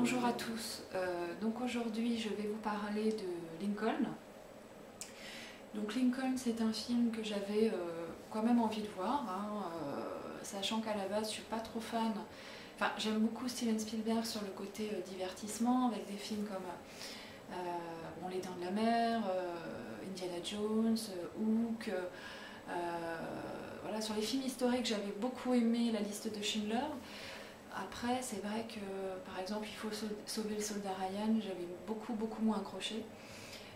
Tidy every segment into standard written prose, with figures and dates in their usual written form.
Bonjour à tous, donc aujourd'hui je vais vous parler de Lincoln. Donc Lincoln, c'est un film que j'avais quand même envie de voir, sachant qu'à la base je suis pas trop fan. Enfin, j'aime beaucoup Steven Spielberg sur le côté divertissement, avec des films comme bon, Les Dents de la Mer, Indiana Jones, Hook. Voilà, sur les films historiques, j'avais beaucoup aimé La Liste de Schindler. Après, c'est vrai que, par exemple, Il faut sauver le soldat Ryan, j'avais beaucoup moins accroché.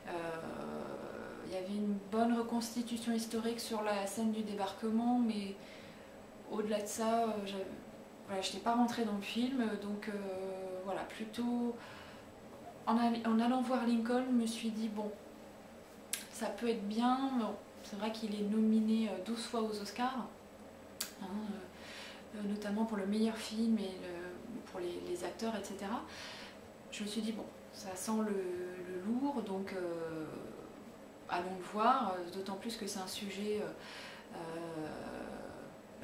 Il y avait une bonne reconstitution historique sur la scène du débarquement, mais au-delà de ça, voilà, je n'étais pas rentrée dans le film, donc voilà, plutôt en allant voir Lincoln, je me suis dit, bon, ça peut être bien, bon, c'est vrai qu'il est nominé 12 fois aux Oscars, hein, notamment pour le meilleur film et pour les acteurs, etc. Je me suis dit, bon, ça sent le lourd, donc allons le voir, d'autant plus que c'est un sujet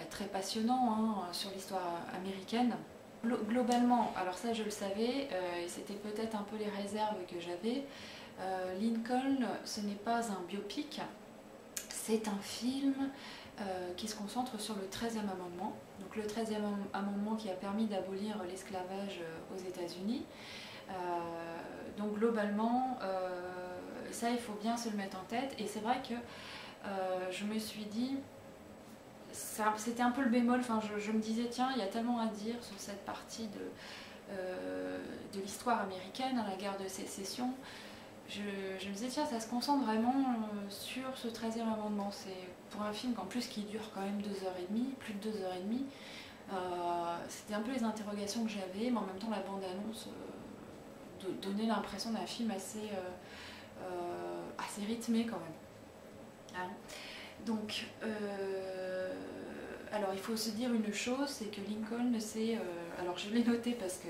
très passionnant sur l'histoire américaine. Globalement, alors ça je le savais, et c'était peut-être un peu les réserves que j'avais, Lincoln, ce n'est pas un biopic, c'est un film qui se concentre sur le 13e amendement. Donc le 13e amendement qui a permis d'abolir l'esclavage aux États-Unis. Donc globalement, ça il faut bien se le mettre en tête. Et c'est vrai que je me suis dit, c'était un peu le bémol, enfin, je me disais tiens, il y a tellement à dire sur cette partie de l'histoire américaine, la guerre de sécession. Je me disais tiens, ça se concentre vraiment sur ce 13e amendement. C'est pour un film qu'en plus qui dure quand même 2h30, plus de 2h30. C'était un peu les interrogations que j'avais, mais en même temps la bande-annonce donnait l'impression d'un film assez rythmé quand même. Hein. Donc, alors il faut se dire une chose, c'est que Lincoln, c'est... alors je l'ai noté parce que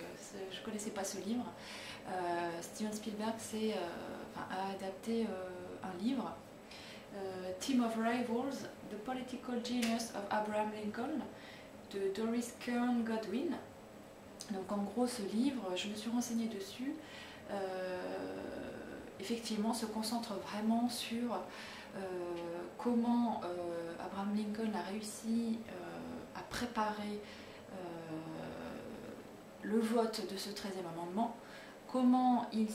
je ne connaissais pas ce livre. Steven Spielberg a adapté un livre, Team of Rivals, The Political Genius of Abraham Lincoln, de Doris Kearns Goodwin. Donc en gros ce livre, je me suis renseignée dessus, effectivement se concentre vraiment sur comment Abraham Lincoln a réussi à préparer le vote de ce 13e amendement, comment il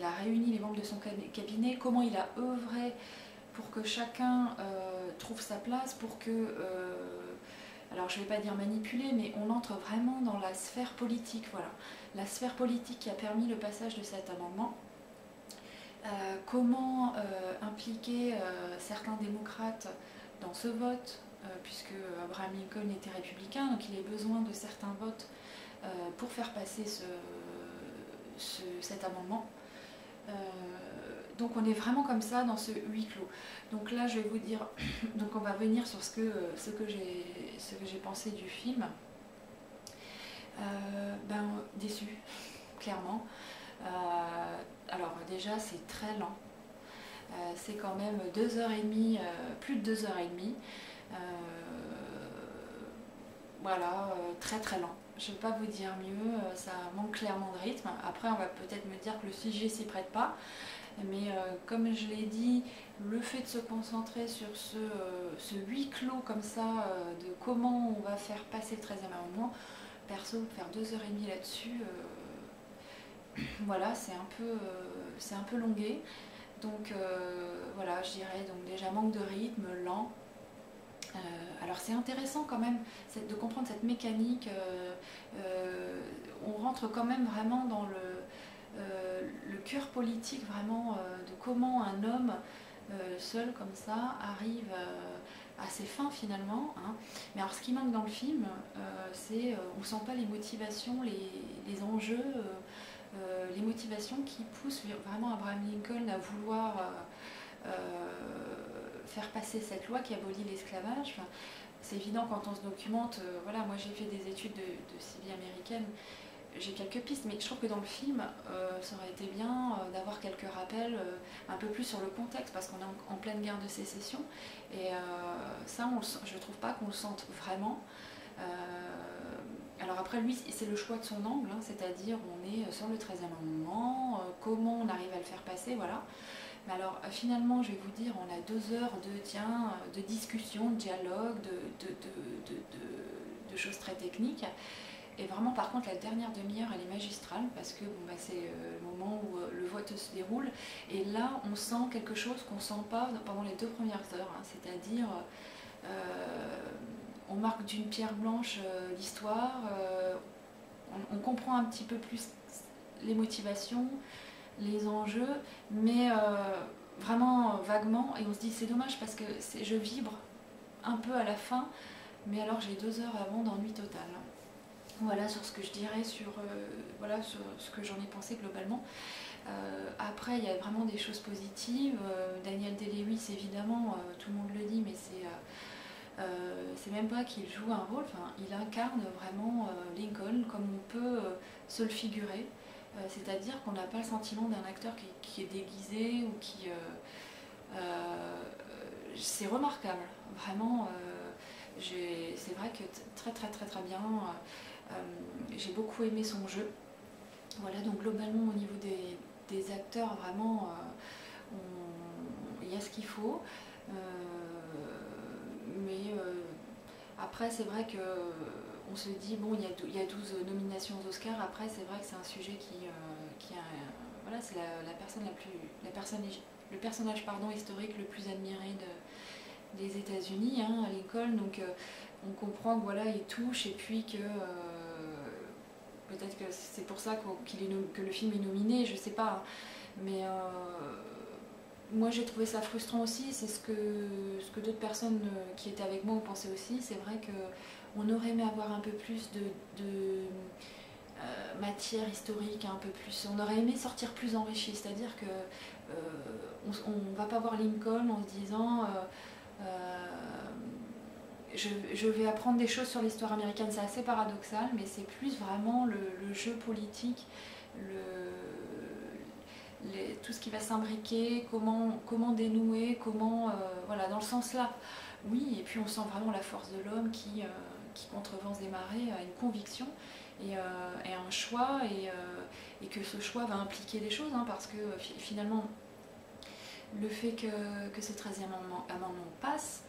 a réuni les membres de son cabinet, comment il a œuvré pour que chacun trouve sa place, pour que, alors je ne vais pas dire manipuler, mais on entre vraiment dans la sphère politique, voilà, la sphère politique qui a permis le passage de cet amendement. Comment impliquer certains démocrates dans ce vote, puisque Abraham Lincoln était républicain, donc il a besoin de certains votes pour faire passer cet amendement. Donc on est vraiment comme ça dans ce huis clos. Donc là je vais vous dire, donc on va venir sur ce que j'ai pensé du film. Déçu, clairement. Alors déjà c'est très lent, c'est quand même 2h30, plus de 2h30, voilà, très lent. Je ne vais pas vous dire mieux, ça manque clairement de rythme. Après on va peut-être me dire que le sujet s'y prête pas, mais comme je l'ai dit, le fait de se concentrer sur ce huis clos comme ça, de comment on va faire passer le 13e amendement, perso, faire 2h30 là-dessus, voilà, c'est un peu longué. Donc voilà, je dirais donc déjà manque de rythme, lent. Alors c'est intéressant quand même de comprendre cette mécanique. On rentre quand même vraiment dans le cœur politique vraiment de comment un homme seul comme ça arrive à ses fins finalement. Hein. Mais alors ce qui manque dans le film, c'est on ne sent pas les motivations, les enjeux. Les motivations qui poussent vraiment Abraham Lincoln à vouloir faire passer cette loi qui abolit l'esclavage. Enfin, c'est évident quand on se documente, voilà, moi j'ai fait des études de civile américaine, j'ai quelques pistes, mais je trouve que dans le film, ça aurait été bien d'avoir quelques rappels un peu plus sur le contexte, parce qu'on est en pleine guerre de sécession, et ça, je ne trouve pas qu'on le sente vraiment. alors après lui c'est le choix de son angle, hein, c'est-à-dire on est sur le 13e amendement, comment on arrive à le faire passer, voilà. Mais alors finalement je vais vous dire, on a 2 heures de discussion, de dialogue, de choses très techniques. Et vraiment par contre la dernière demi-heure elle est magistrale parce que bon, bah, c'est le moment où le vote se déroule. Et là on sent quelque chose qu'on ne sent pas pendant les 2 premières heures, hein, c'est-à-dire on marque d'une pierre blanche l'histoire, on comprend un petit peu plus les motivations, les enjeux, mais vraiment vaguement, et on se dit c'est dommage parce que je vibre un peu à la fin, mais alors j'ai 2 heures avant d'ennui total. Voilà sur ce que je dirais voilà, sur ce que j'en ai pensé globalement. Après, il y a vraiment des choses positives. Daniel Day-Lewis, évidemment, tout le monde le dit, mais c'est même pas qu'il joue un rôle, enfin, il incarne vraiment Lincoln comme on peut se le figurer. C'est-à-dire qu'on n'a pas le sentiment d'un acteur qui est déguisé ou qui... c'est remarquable, vraiment. C'est vrai que très très très très bien. J'ai beaucoup aimé son jeu. Voilà, donc globalement au niveau des acteurs, vraiment, il y a ce qu'il faut. Mais après, c'est vrai qu'on se dit, bon, il y a 12 nominations aux Oscars. Après, c'est vrai que c'est un sujet voilà, c'est le personnage pardon, historique le plus admiré des États-Unis, hein, à l'école. Donc, on comprend que voilà, il touche et puis que peut-être que c'est pour ça que le film est nominé, je sais pas. Mais moi j'ai trouvé ça frustrant aussi, c'est ce que d'autres personnes qui étaient avec moi ont pensé aussi. C'est vrai qu'on aurait aimé avoir un peu plus de matière historique, un peu plus. On aurait aimé sortir plus enrichi, c'est-à-dire que on ne va pas voir Lincoln en se disant je vais apprendre des choses sur l'histoire américaine. C'est assez paradoxal, mais c'est plus vraiment le jeu politique, tout ce qui va s'imbriquer, comment dénouer, voilà, dans le sens là. Oui, et puis on sent vraiment la force de l'homme qui contre vents et marées, a une conviction et un choix, et que ce choix va impliquer des choses, hein, parce que finalement, le fait que ce 13e amendement passe,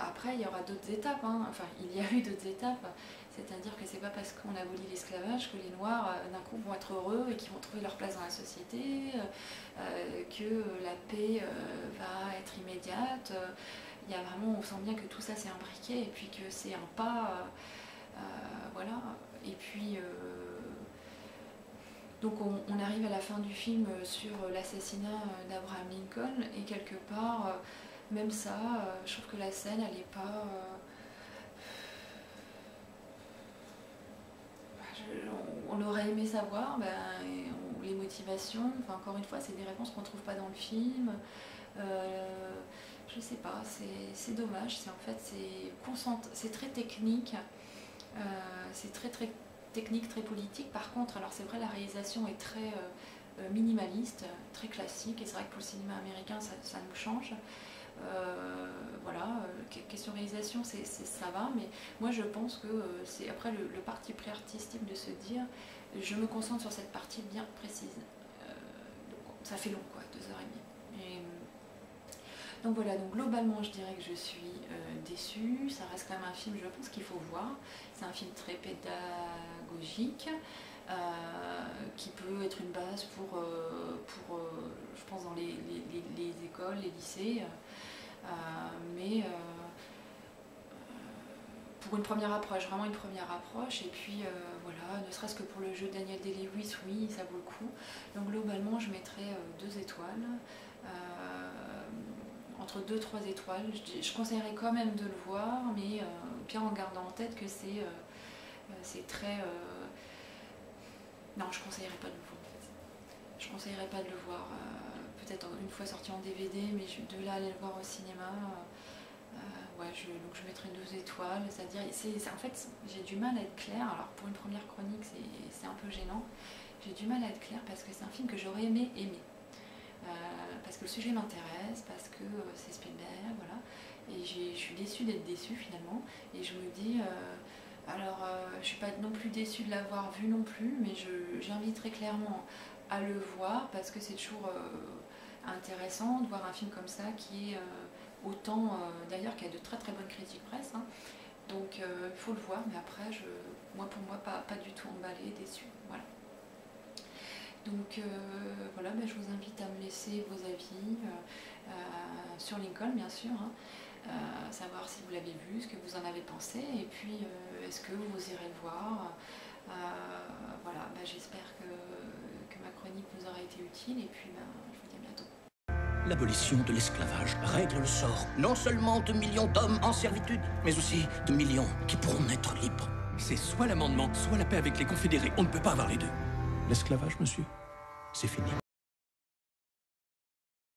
après il y aura d'autres étapes, hein. Enfin il y a eu d'autres étapes, c'est-à-dire que c'est pas parce qu'on abolit l'esclavage que les Noirs d'un coup vont être heureux et qu'ils vont trouver leur place dans la société, que la paix va être immédiate. Il y a vraiment, on sent bien que tout ça c'est imbriqué et puis que c'est un pas, voilà. Et puis donc on arrive à la fin du film sur l'assassinat d'Abraham Lincoln, et quelque part, même ça, je trouve que la scène elle est pas... on aurait aimé savoir les motivations, enfin, encore une fois c'est des réponses qu'on ne trouve pas dans le film. Je sais pas, c'est dommage, c'est très technique, c'est très très technique, très politique. Par contre, alors c'est vrai, la réalisation est très minimaliste, très classique, et c'est vrai que pour le cinéma américain ça nous change. Voilà, question réalisation, ça va, mais moi je pense que c'est après le parti pris artistique de se dire je me concentre sur cette partie bien précise. Ça fait long, quoi, 2 heures et demie. Donc voilà, donc globalement je dirais que je suis déçue. Ça reste quand même un film, je pense, qu'il faut voir. C'est un film très pédagogique, qui peut être une base pour je pense, dans les écoles, les lycées. Mais pour une première approche, vraiment une première approche. Et puis voilà, ne serait-ce que pour le jeu de Daniel Day-Lewis, oui, ça vaut le coup. Donc globalement, je mettrais 2 étoiles. Entre 2-3 étoiles. Je conseillerais quand même de le voir, mais bien en gardant en tête que c'est très... Non, je conseillerais pas de le voir. Je conseillerais pas de le voir, peut-être une fois sorti en DVD, mais de là aller le voir au cinéma, ouais, donc je mettrais 2 étoiles. C'est-à-dire, en fait, j'ai du mal à être claire. Alors pour une première chronique, c'est un peu gênant. J'ai du mal à être claire parce que c'est un film que j'aurais aimé aimer. Parce que le sujet m'intéresse, parce que c'est Spielberg, voilà. Et je suis déçue d'être déçue finalement. Et je me dis, Alors, je ne suis pas non plus déçue de l'avoir vu non plus, mais j'inviterai clairement à le voir parce que c'est toujours intéressant de voir un film comme ça qui est autant, d'ailleurs, qui a de très très bonnes critiques presse. Hein. Donc, il faut le voir, mais après, pour moi, pas du tout emballée, déçue. Voilà. Donc voilà, je vous invite à me laisser vos avis sur Lincoln, bien sûr, hein, savoir si vous l'avez vu, ce que vous en avez pensé, et puis est-ce que vous irez le voir. Voilà, j'espère que ma chronique vous aura été utile, et puis je vous dis à bientôt. L'abolition de l'esclavage règle le sort non seulement de millions d'hommes en servitude, mais aussi de millions qui pourront naître libres. C'est soit l'amendement, soit la paix avec les confédérés. On ne peut pas avoir les deux. L'esclavage, monsieur, c'est fini.